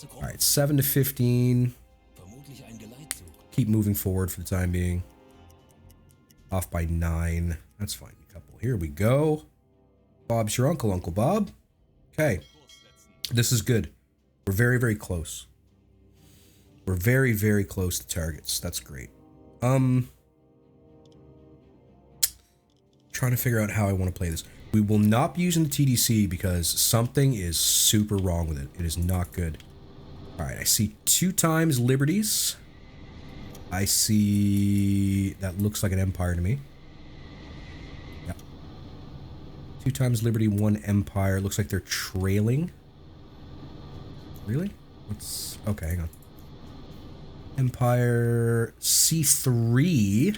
All right, 7 to 15. Vermutlich ein Geleitzug. Keep moving forward for the time being. Off by 9. That's fine. Couple. Here we go. Bob's your uncle, Uncle Bob. Okay. This is good. We're very, very close. We're very, very close to targets. That's great. Trying to figure out how I want to play this. We will not be using the TDC because something is super wrong with it. It is not good. All right, I see 2 times Liberties. I see... That looks like an Empire to me. Yeah. 2 times Liberty, 1 Empire. Looks like they're trailing. Really? What's... Okay, hang on. Empire C3.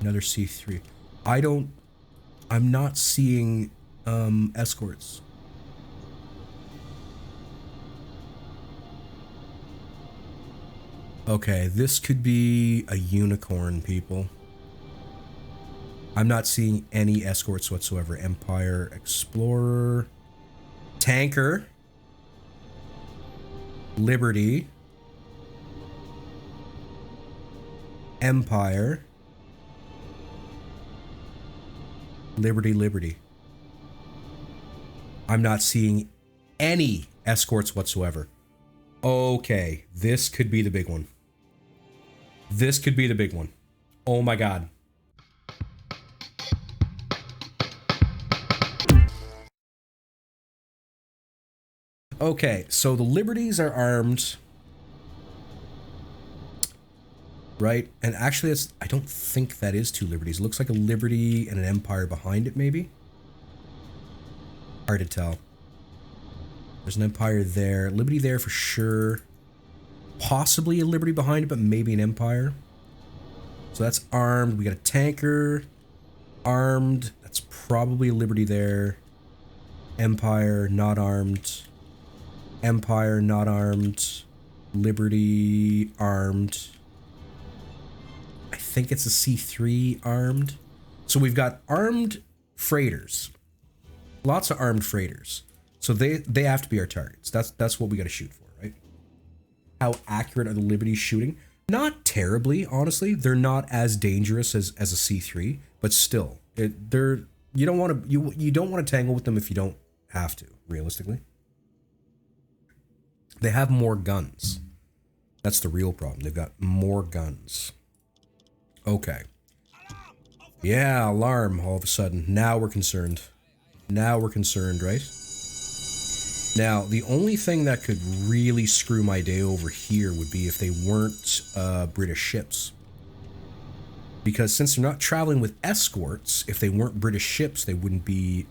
Another C3. I'm not seeing escorts. Okay, this could be a unicorn, people. I'm not seeing any escorts whatsoever. Empire, Explorer, Tanker, Liberty, Empire, Liberty. I'm not seeing any escorts whatsoever. Okay, this could be the big one. This could be the big one. Oh my god. Okay, so the Liberties are armed. Right? And actually, I don't think that is 2 Liberties. It looks like a Liberty and an Empire behind it, maybe? Hard to tell. There's an Empire there. Liberty there for sure. Possibly a Liberty behind it, but maybe an Empire. So that's armed. We got a Tanker. Armed. That's probably a Liberty there. Empire, not armed. Empire, not armed. Liberty, armed. I think it's a C3 armed. So we've got armed freighters. Lots of armed freighters. So they have to be our targets. That's what we got to shoot for, right? How accurate are the Liberties shooting? Not terribly, honestly. They're not as dangerous as a C3, but still, you don't want to tangle with them if you don't have to, realistically. They have more guns. That's the real problem. They've got more guns. Okay. Yeah, alarm all of a sudden. Now we're concerned. Now we're concerned, right? Now, the only thing that could really screw my day over here would be if they weren't British ships. Because since they're not traveling with escorts, if they weren't British ships, they wouldn't be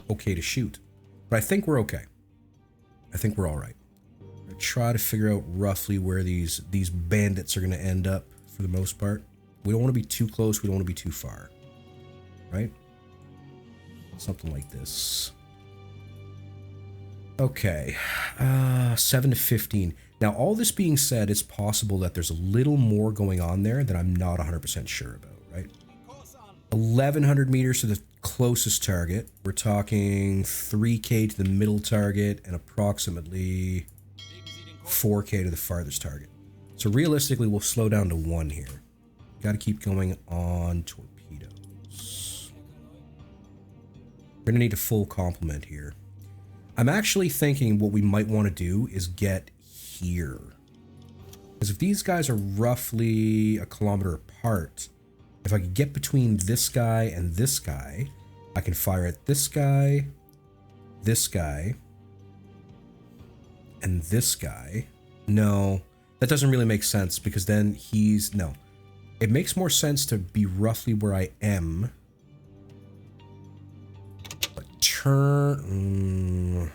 okay to shoot. But I think we're okay. I think we're all right. I'm gonna try to figure out roughly where these bandits are going to end up for the most part. We don't want to be too close. We don't want to be too far. Right? Something like this. Okay. 7 to 15. Now, all this being said, it's possible that there's a little more going on there that I'm not 100% sure about, right? 1,100 meters to the closest target. We're talking 3K to the middle target and approximately 4K to the farthest target. So realistically, we'll slow down to 1 here. Got to keep going on torpedoes. We're going to need a full complement here. I'm actually thinking what we might want to do is get here. Because if these guys are roughly a kilometer apart, if I could get between this guy and this guy, I can fire at this guy, and this guy. No, that doesn't really make sense because then no. It makes more sense to be roughly where I am. But turn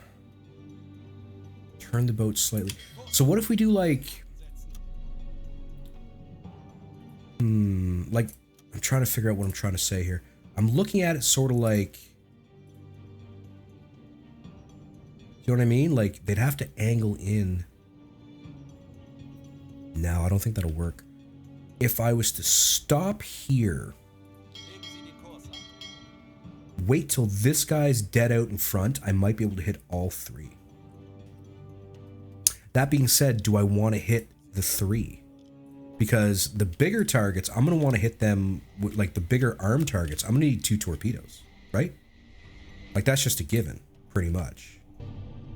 the boat slightly. So what if we do like I'm trying to figure out what I'm trying to say here. I'm looking at it sort of like, you know what I mean? Like they'd have to angle in. No, I don't think that'll work. If I was to stop here, wait till this guy's dead out in front, I might be able to hit all 3. That being said, do I want to hit the 3? Because the bigger targets, I'm going to want to hit them with, like, the bigger arm targets. I'm going to need 2 torpedoes, right? Like, that's just a given, pretty much.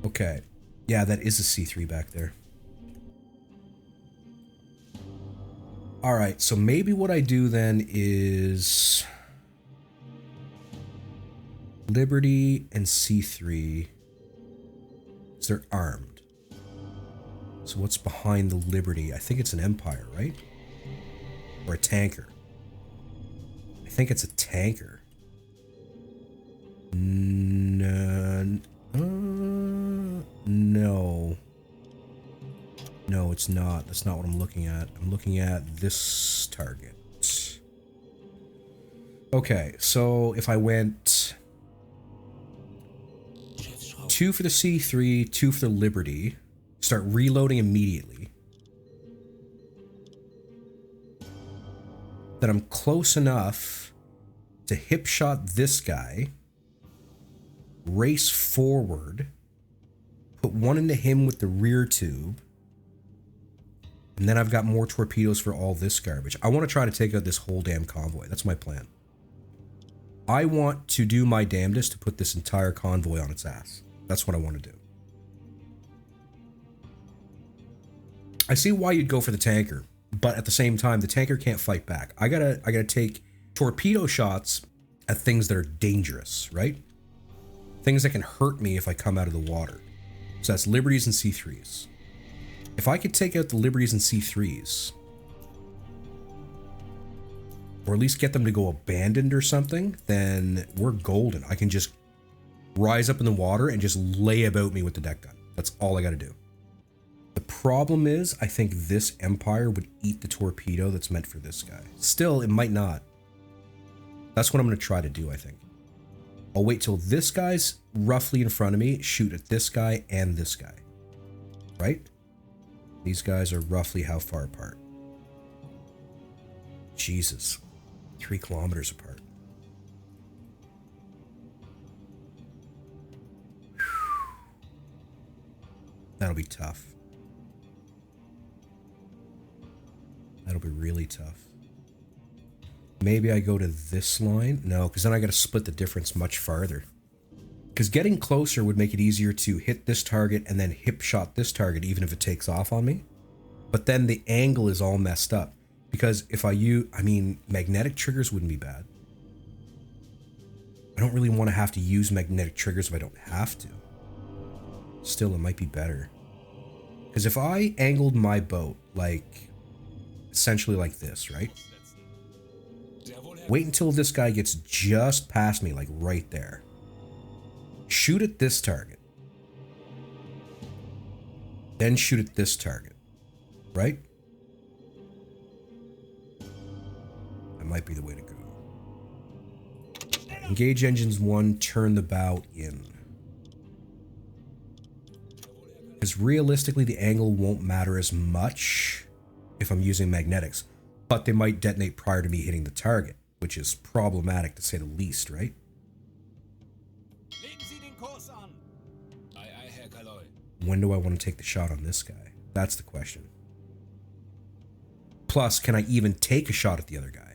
Okay. Yeah, that is a C3 back there. All right, so maybe what I do then is Liberty and C3. They're armed. So what's behind the Liberty? I think it's an Empire, right? Or a tanker. I think it's a tanker. No. No. No, it's not. That's not what I'm looking at. I'm looking at this target. Okay, so if I went 2 for the C3, 2 for the Liberty, start reloading immediately, then I'm close enough to hip shot this guy, race forward, put 1 into him with the rear tube, and then I've got more torpedoes for all this garbage. I want to try to take out this whole damn convoy. That's my plan. I want to do my damnedest to put this entire convoy on its ass. That's what I want to do. I see why you'd go for the tanker, but at the same time, the tanker can't fight back. I gotta take torpedo shots at things that are dangerous, right? Things that can hurt me if I come out of the water. So that's Liberties and C3s. If I could take out the Liberties and C3s, or at least get them to go abandoned or something, then we're golden. I can just rise up in the water and just lay about me with the deck gun. That's all I got to do. The problem is, I think this Empire would eat the torpedo that's meant for this guy. Still, it might not. That's what I'm going to try to do, I think. I'll wait till this guy's roughly in front of me, shoot at this guy and this guy. Right? These guys are roughly how far apart? Jesus. 3 kilometers apart. That'll be tough. That'll be really tough. Maybe I go to this line? No, because then I got to split the difference much farther. Because getting closer would make it easier to hit this target and then hip shot this target, even if it takes off on me. But then the angle is all messed up. Because if I use, I mean, magnetic triggers wouldn't be bad. I don't really want to have to use magnetic triggers if I don't have to. Still, it might be better. Because if I angled my boat, like, essentially like this, right? Wait until this guy gets just past me, like right there. Shoot at this target. Then shoot at this target. Right? That might be the way to go. Engage engines 1, turn the bow in. Because realistically, the angle won't matter as much if I'm using magnetics, but they might detonate prior to me hitting the target, which is problematic to say the least, right? When do I want to take the shot on this guy? That's the question. Plus, can I even take a shot at the other guy?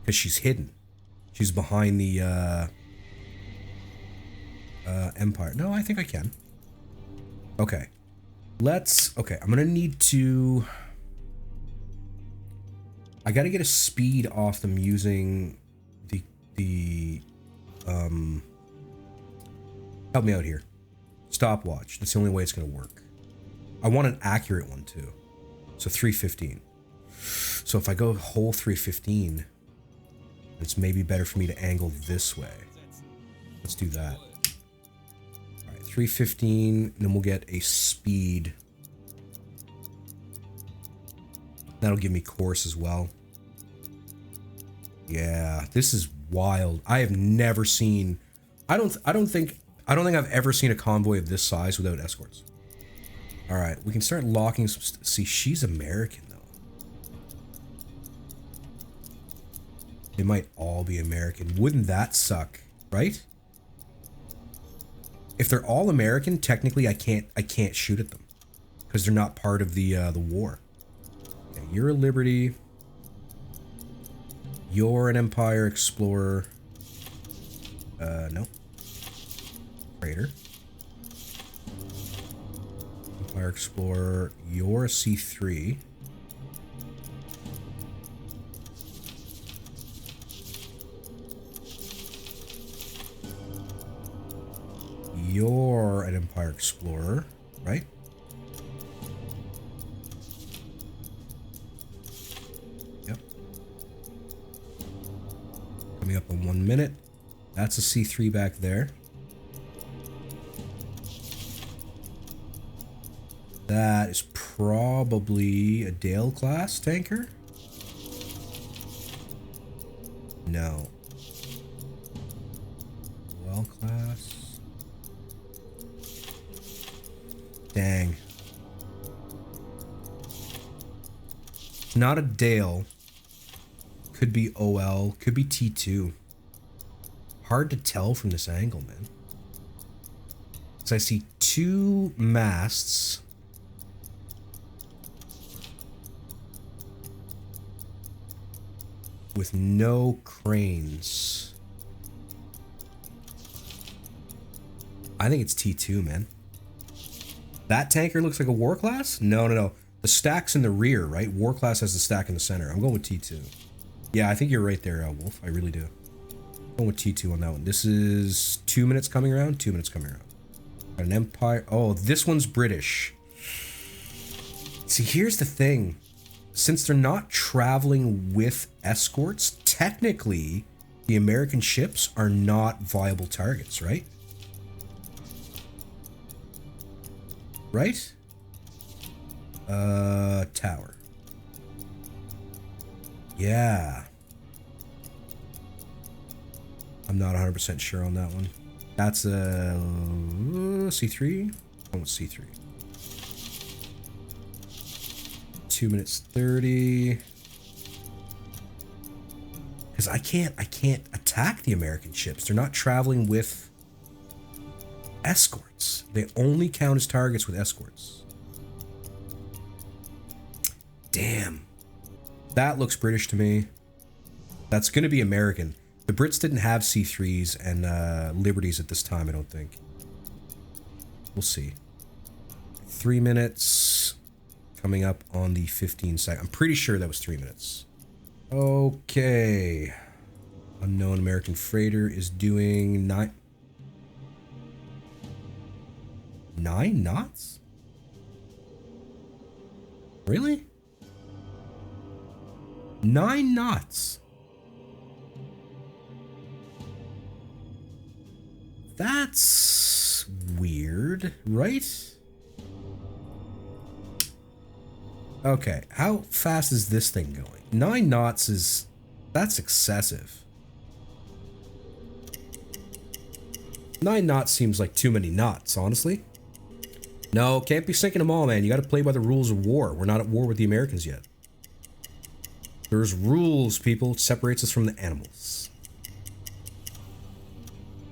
Because she's hidden. She's behind the Empire. No, I think I can. Okay. Okay, I'm gonna need to... I gotta get a speed off them using the help me out here. Stopwatch. That's the only way it's gonna work. I want an accurate one too. So 315. So if I go whole 315, it's maybe better for me to angle this way. Let's do that. All right, 315, and then we'll get a speed. That'll give me course as well. Yeah, this is wild. I have never seen. I don't think I've ever seen a convoy of this size without escorts. All right, we can start locking some. See, she's American though. They might all be American. Wouldn't that suck, right? If they're all American, technically I can't shoot at them. because they're not part of the war. Okay, you're a Liberty. You're an Empire Explorer. No. Freighter. Empire Explorer. You're a C3. You're an Empire Explorer, right? Yep. Coming up in 1 minute. That's a C3 back there. That is probably a Dale class tanker. No. Well class. Dang. Not a Dale. Could be OL. Could be T2. Hard to tell from this angle, man. So I see 2 masts. With no cranes. I think it's T2, man. That tanker looks like a war class? No, no, no. The stack's in the rear, right? War class has the stack in the center. I'm going with T2. Yeah, I think you're right there, Wolf. I really do. I'm going with T2 on that one. This is 2 minutes coming around. 2 minutes coming around. Got an Empire. Oh, this one's British. See, here's the thing. Since they're not traveling with escorts, technically, the American ships are not viable targets, right? Right? Tower. Yeah. I'm not 100% sure on that one. That's a C3? Oh, C3. 2 minutes 30. Because I can't attack the American ships. They're not traveling with escorts. They only count as targets with escorts. Damn. That looks British to me. That's going to be American. The Brits didn't have C3s and Liberties at this time, I don't think. We'll see. 3 minutes. Coming up on the 15 second. I'm pretty sure that was 3 minutes. Okay. Unknown American freighter is doing 9 knots? Really? 9 knots. That's weird, right? Okay, how fast is this thing going? 9 knots is... that's excessive. 9 knots seems like too many knots, honestly. No, can't be sinking them all, man. You gotta play by the rules of war. We're not at war with the Americans yet. There's rules, people. It separates us from the animals.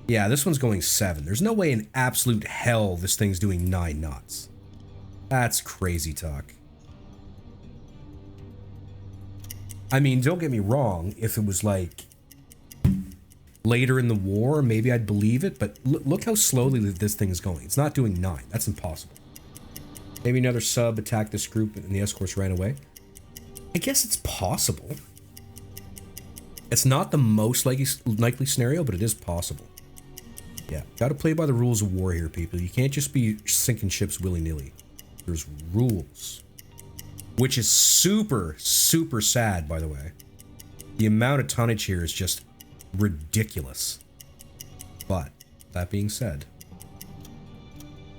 Yeah, this one's going 7. There's no way in absolute hell this thing's doing 9 knots. That's crazy talk. I mean, don't get me wrong, if it was like later in the war, maybe I'd believe it, but look how slowly this thing is going. It's not doing 9. That's impossible. Maybe another sub attacked this group and the escorts ran away. I guess it's possible. It's not the most likely scenario, but it is possible. Yeah, gotta play by the rules of war here, people. You can't just be sinking ships willy-nilly. There's rules. Which is super, super sad, by the way. The amount of tonnage here is just ridiculous. But, that being said,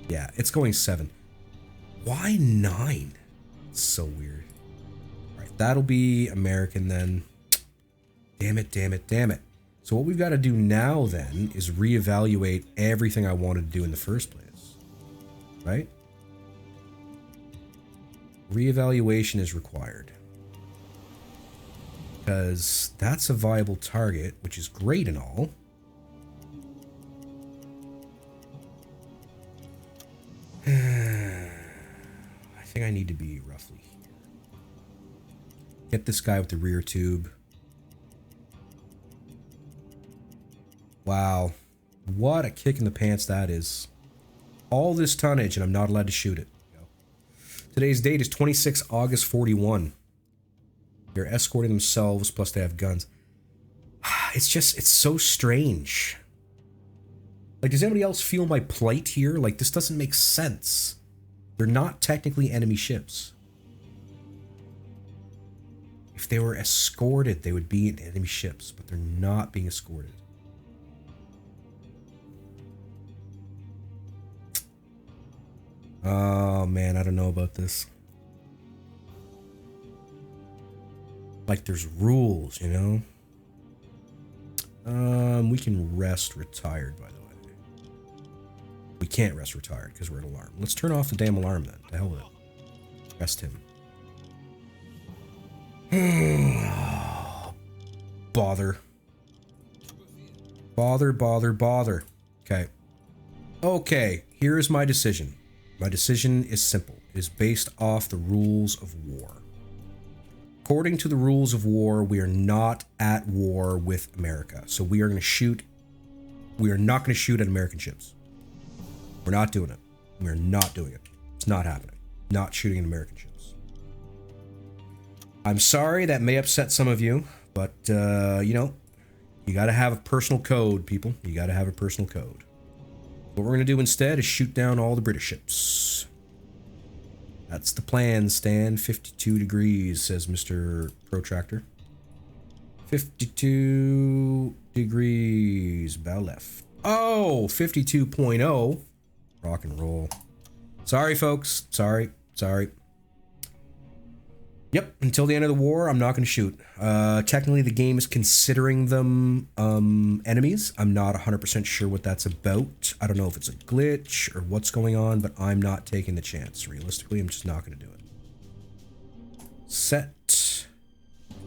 yeah, it's going 7. Why 9? It's so weird. Alright, that'll be American then. Damn it, damn it, damn it. So what we've got to do now then is reevaluate everything I wanted to do in the first place. Right? Reevaluation is required. Because that's a viable target, which is great and all. think I need to be roughly here. Get this guy with the rear tube. Wow. What a kick in the pants that is. All this tonnage and I'm not allowed to shoot it. Today's date is 26 August 41. They're escorting themselves, plus they have guns. It's so strange. Like, does anybody else feel my plight here? Like, this doesn't make sense. They're not technically enemy ships. If they were escorted, they would be in enemy ships, but they're not being escorted. Oh man, I don't know about this. Like there's rules, you know? We can rest retired, by the way. We can't rest retired because we're at alarm. Let's turn off the damn alarm then. The hell with it. Rest him. Bother. Bother. Okay. Okay, here's my decision. My decision is simple. It is based off the rules of war. According to the rules of war, we are not at war with America. So we are going to shoot. We are not going to shoot at American ships. We're not doing it. We're not doing it. It's not happening. Not shooting at American ships. I'm sorry that may upset some of you, but, you know, you got to have a personal code, people. You got to have a personal code. What we're going to do instead is shoot down all the British ships. That's the plan, Stan. 52 degrees, says Mr. Protractor. 52 degrees. Bow left. Oh, 52.0. Rock and roll. Sorry, folks. Sorry. Yep, until the end of the war, I'm not going to shoot. Technically, the game is considering them enemies. I'm not 100% sure what that's about. I don't know if it's a glitch or what's going on, but I'm not taking the chance. Realistically, I'm just not going to do it. Set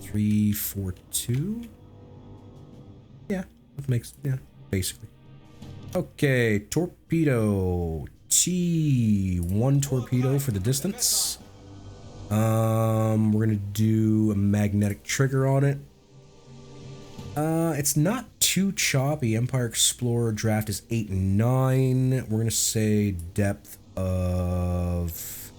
342. Yeah, that makes, yeah, basically. Okay, torpedo. T1 torpedo for the distance. We're gonna do a magnetic trigger on it. It's not too choppy. Empire Explorer draft is 8 and 9. We're gonna say depth of,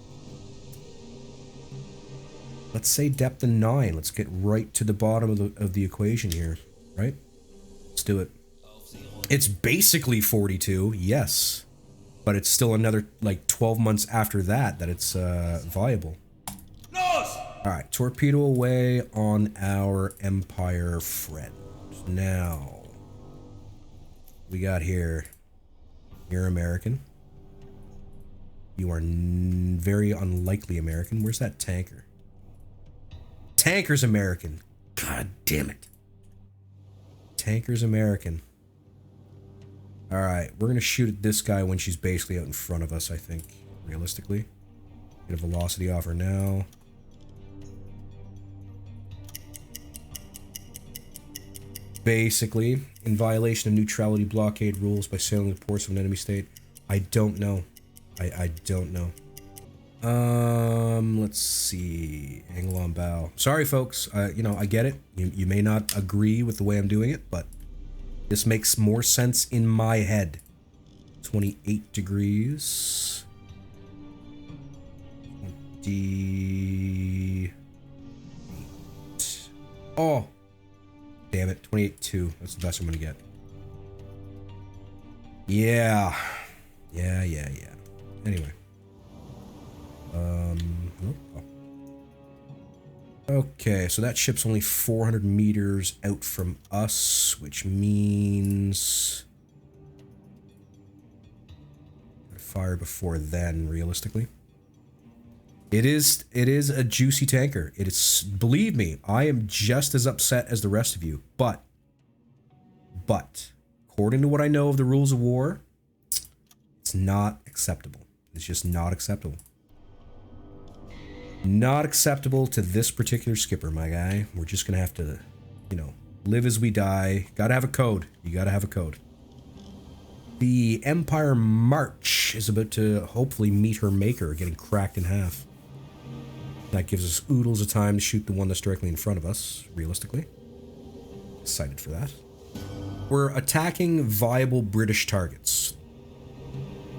let's say depth of 9. Let's get right to the bottom of the equation here, right? Let's do it. It's basically 42, yes, but it's still another like 12 months after that it's viable. Alright, torpedo away on our Empire friend. Now, we got here. You're American. You are very unlikely American. Where's that tanker? Tanker's American. God damn it. Tanker's American. Alright, we're going to shoot at this guy when she's basically out in front of us, I think. Realistically. Get a velocity off her now. Basically, in violation of neutrality blockade rules by sailing the ports of an enemy state. I don't know. I don't know. Let's see. Angle on bow. Sorry, folks. You know, I get it. You may not agree with the way I'm doing it, but this makes more sense in my head. 28 degrees. 28. Oh. Damn it, 28.2. That's the best I'm gonna get. Yeah. Anyway. Okay, so that ship's only 400 meters out from us, which means fire before then, realistically. It is a juicy tanker. It is, believe me, I am just as upset as the rest of you, but according to what I know of the rules of war, it's not acceptable. It's just not acceptable. Not acceptable to this particular skipper, my guy. We're just gonna have to, you know, live as we die. Gotta have a code. You gotta have a code. The Empire March is about to hopefully meet her maker, getting cracked in half. That gives us oodles of time to shoot the one that's directly in front of us, realistically. Excited for that. We're attacking viable British targets.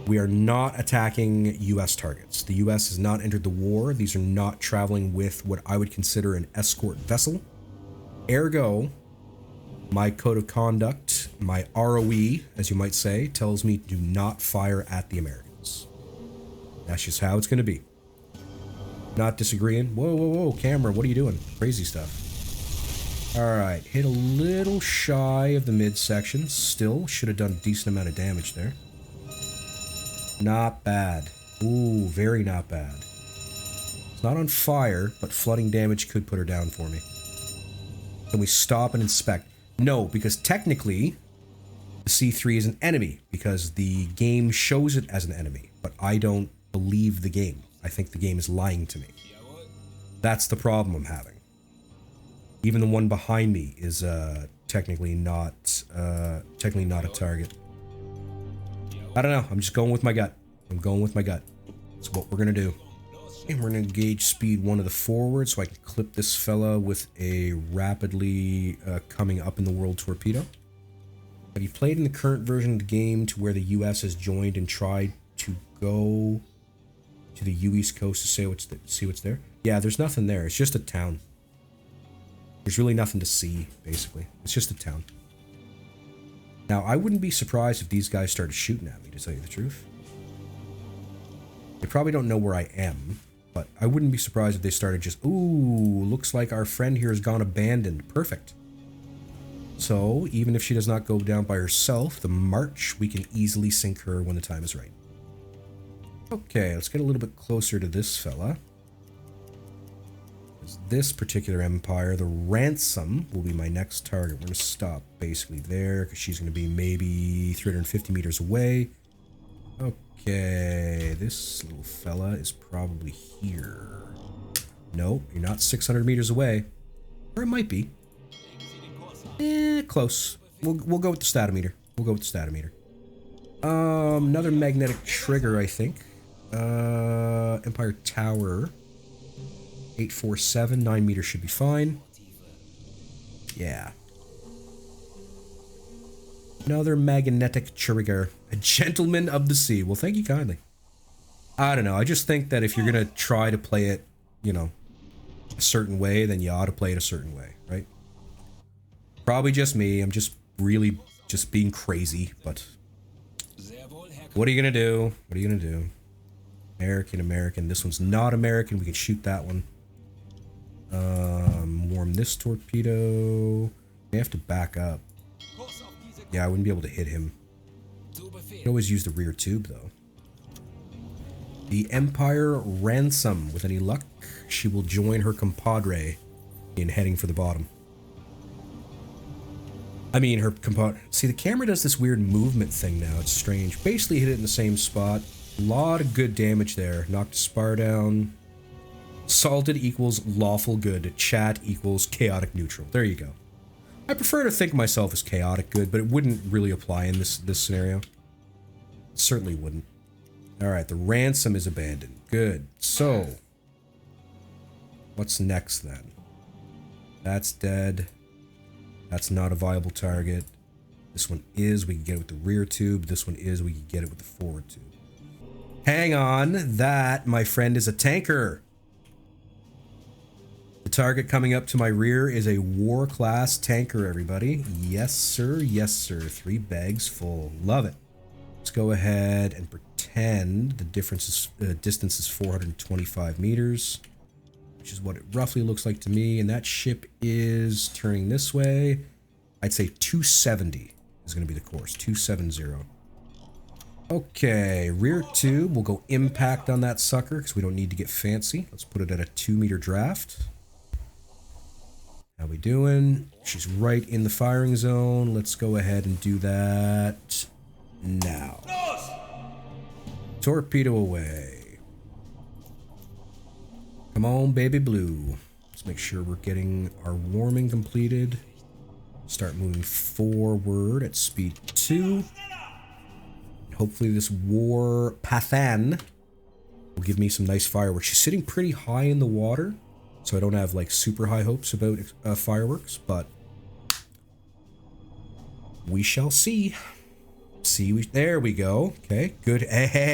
We are not attacking US targets. The US has not entered the war. These are not traveling with what I would consider an escort vessel. Ergo, my code of conduct, my ROE, as you might say, tells me do not fire at the Americans. That's just how it's going to be. Not disagreeing. Whoa, whoa, whoa, camera, what are you doing? Crazy stuff. Alright, hit a little shy of the midsection. Still, should have done a decent amount of damage there. Not bad. Ooh, very not bad. It's not on fire, but flooding damage could put her down for me. Can we stop and inspect? No, because technically, the C3 is an enemy, because the game shows it as an enemy, but I don't believe the game. I think the game is lying to me. That's the problem I'm having. Even the one behind me is technically not a target. I don't know. I'm just going with my gut. I'm going with my gut. That's what we're gonna do. And we're gonna engage speed 1 to the forward so I can clip this fella with a rapidly coming up in the world torpedo. Have you played in the current version of the game to where the US has joined and tried to go to the East Coast to see what's there? Yeah, there's nothing there. It's just a town. There's really nothing to see, basically. It's just a town. Now, I wouldn't be surprised if these guys started shooting at me, to tell you the truth. They probably don't know where I am, but I wouldn't be surprised if they started just, ooh, looks like our friend here has gone abandoned. Perfect. So, even if she does not go down by herself, the March, we can easily sink her when the time is right. Okay, let's get a little bit closer to this fella. This particular empire, the Ransom, will be my next target. We're going to stop basically there because she's going to be maybe 350 meters away. Okay, this little fella is probably here. No, you're not 600 meters away. Or it might be. Close. We'll go with the statometer. We'll go with the statometer. Another magnetic trigger, I think. Empire Tower. 847, 9 meters should be fine. Yeah. Another magnetic trigger. A gentleman of the sea. Well, thank you kindly. I don't know. I just think that if you're going to try to play it, you know, a certain way, then you ought to play it a certain way, right? Probably just me. I'm just really just being crazy, but what are you going to do? What are you going to do? American. This one's not American. We can shoot that one. Warm this torpedo. They have to back up. Yeah, I wouldn't be able to hit him. You can always use the rear tube, though. The Empire Ransom. With any luck, she will join her compadre in heading for the bottom. I mean, her compadre. See, the camera does this weird movement thing now. It's strange. Basically hit it in the same spot. A lot of good damage there. Knocked a spar down. Salted equals lawful good. Chat equals chaotic neutral. There you go. I prefer to think of myself as chaotic good, but it wouldn't really apply in this scenario. It certainly wouldn't. Alright, the Ransom is abandoned. Good. So, what's next then? That's dead. That's not a viable target. This one is. We can get it with the rear tube. This one is. We can get it with the forward tube. Hang on. That, my friend, is a tanker. The target coming up to my rear is a war class tanker, everybody. Yes, sir. Yes, sir. 3 bags full. Love it. Let's go ahead and pretend the distance is 425 meters, which is what it roughly looks like to me. And that ship is turning this way. I'd say 270 is going to be the course. 270. Okay, rear tube. We'll go impact on that sucker because we don't need to get fancy. Let's put it at a 2-meter draft. How we doing? She's right in the firing zone. Let's go ahead and do that now. Torpedo away. Come on, baby blue. Let's make sure we're getting our warming completed. Start moving forward at speed 2. Hopefully this war Pathan will give me some nice fireworks. She's sitting pretty high in the water, so I don't have like super high hopes about fireworks, but we shall see. There we go. Okay, good. Hey,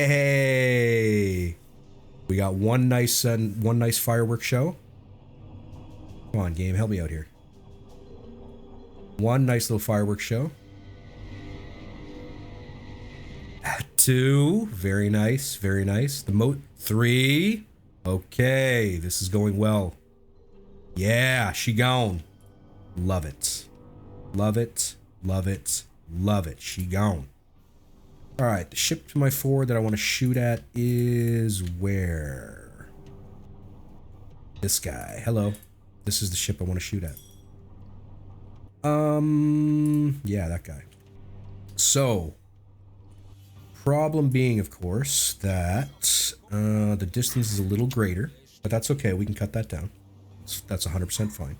we got one nice fireworks show. Come on, game, help me out here. One nice little fireworks show. 2, very nice, very nice. 3, okay, this is going well. Yeah, she gone. Love it. Love it, love it, love it. She gone. All right, the ship to my forward that I want to shoot at is where? This guy. Hello. This is the ship I want to shoot at. Yeah, that guy. So, problem being, of course, that the distance is a little greater, but that's okay. We can cut that down. That's 100% fine.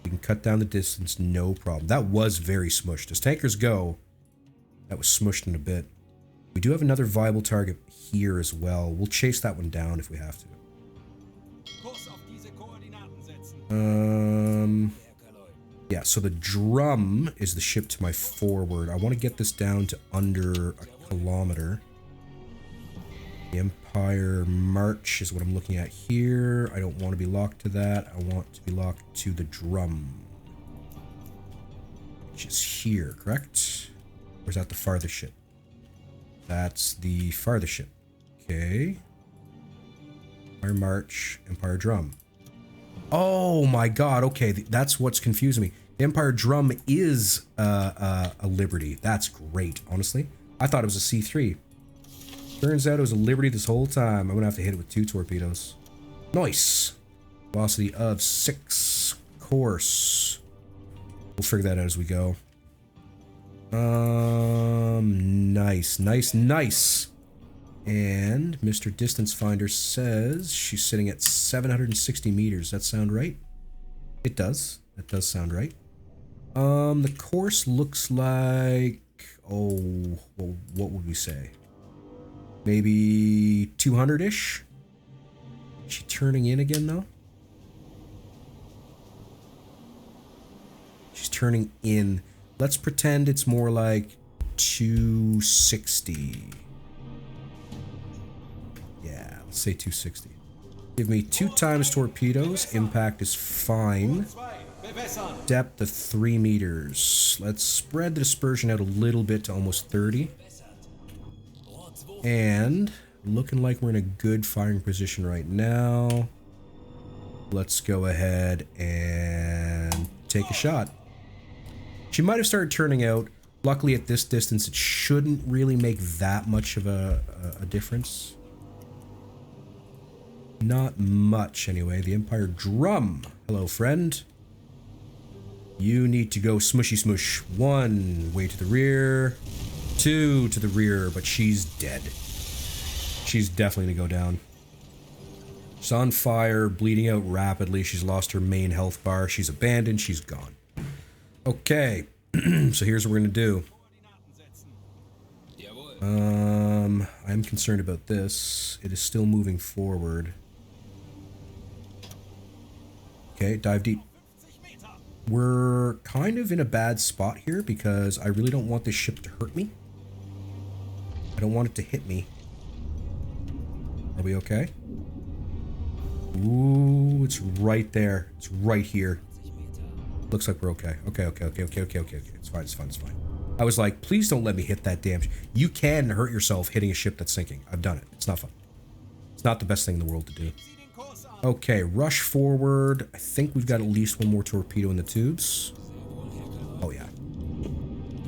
We can cut down the distance, no problem. That was very smushed. As tankers go, that was smushed in a bit. We do have another viable target here as well. We'll chase that one down if we have to. Yeah, so the drum is the ship to my forward. I want to get this down to under a kilometer. The Empire March is what I'm looking at here. I don't want to be locked to that. I want to be locked to the drum, which is here, correct? Or is that the farthest ship? That's the farthest ship. Okay. Empire March, Empire Drum. Oh my god, okay, that's what's confusing me. The Empire Drum is a Liberty. That's great, honestly. I thought it was a C3. Turns out it was a Liberty this whole time. I'm gonna have to hit it with 2 torpedoes. Nice. Velocity of 6. Course. We'll figure that out as we go. Nice, nice, nice. And Mr. Distance Finder says she's sitting at 760 meters. That sound right? It does. That does sound right. The course looks like, oh, well, what would we say? Maybe 200-ish? Is she turning in again, though? She's turning in. Let's pretend it's more like 260. Yeah, let's say 260. Give me 2 times torpedoes. Impact is fine. Depth of 3 meters. Let's spread the dispersion out a little bit to almost 30. And looking like we're in a good firing position right now. Let's go ahead and take a shot. She might have started turning out. Luckily at this distance it shouldn't really make that much of a difference. Not much anyway. The Empire Drum. Hello, friend. You need to go smushy smush. 1 way to the rear. 2 to the rear, but she's dead. She's definitely gonna go down. She's on fire, bleeding out rapidly. She's lost her main health bar. She's abandoned. She's gone. Okay. So here's what we're gonna do. I'm concerned about this. It is still moving forward. Okay, dive deep. We're kind of in a bad spot here because I really don't want this ship to hurt me. I don't want it to hit me. Are we okay? Ooh, it's right there. It's right here. Looks like we're okay. Okay. It's fine, it's fine, it's fine. I was like, please don't let me hit that damn ship. You can hurt yourself hitting a ship that's sinking. I've done it. It's not fun. It's not the best thing in the world to do. Okay, rush forward. I think we've got at least 1 more torpedo in the tubes. Oh, yeah.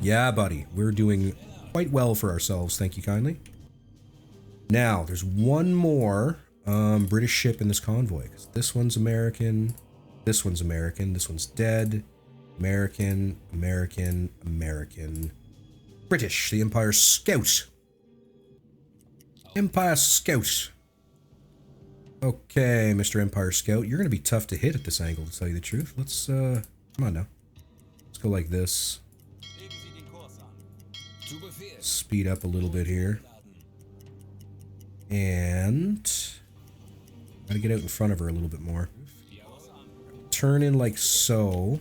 Yeah, buddy. We're doing quite well for ourselves. Thank you kindly. Now, there's 1 more British ship in this convoy. This one's American. This one's American. This one's dead. American, American, American. British, the Empire Scout. Empire Scout. Okay, Mr. Empire Scout, you're going to be tough to hit at this angle, to tell you the truth. Let's, come on now. Let's go like this. Speed up a little bit here. And gotta get out in front of her a little bit more. Turn in like so.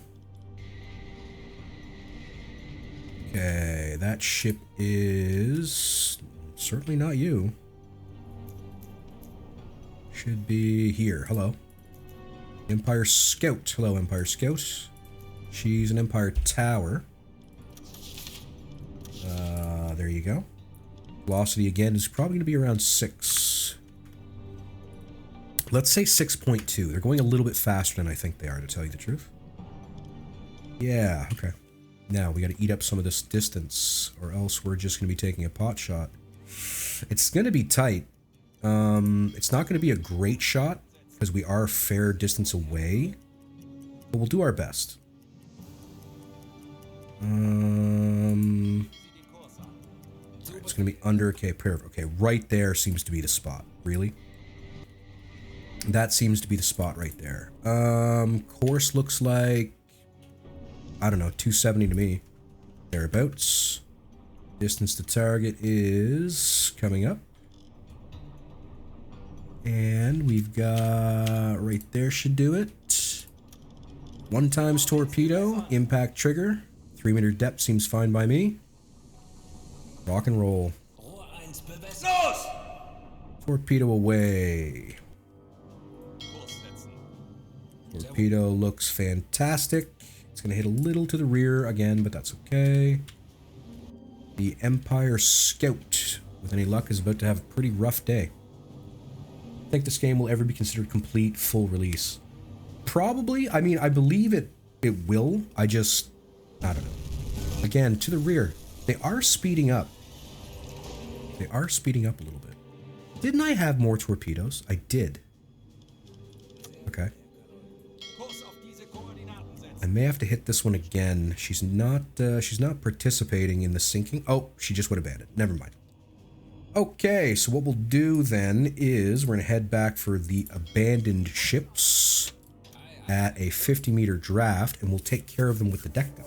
Okay, that ship is certainly not you. Should be here. Hello. Empire Scout. Hello, Empire Scout. She's an Empire Tower. There you go. Velocity again is probably going to be around 6. Let's say 6.2. They're going a little bit faster than I think they are, to tell you the truth. Yeah, okay. Now we got to eat up some of this distance, or else we're just going to be taking a pot shot. It's going to be tight. It's not going to be a great shot because we are a fair distance away, but we'll do our best. It's going to be under. Okay, perfect. Okay, right there seems to be the spot. Really? That seems to be the spot right there. Course looks like, I don't know, 270 to me. Thereabouts. Distance to target is coming up. And we've got right there should do it. 1 times torpedo, impact trigger. 3-meter depth seems fine by me. Rock and roll. Torpedo away. Torpedo looks fantastic. It's going to hit a little to the rear again, but that's okay. The Empire Scout, with any luck, is about to have a pretty rough day. I think this game will ever be considered complete, full release. Probably. I mean, I believe it will. I don't know. Again, to the rear. They are speeding up. They are speeding up a little bit. Didn't I have more torpedoes? I did. Okay. I may have to hit this one again. She's not participating in the sinking. Oh, she just would have abandoned. Never mind. Okay, so what we'll do then is we're going to head back for the abandoned ships at a 50-meter draft, and we'll take care of them with the deck gun.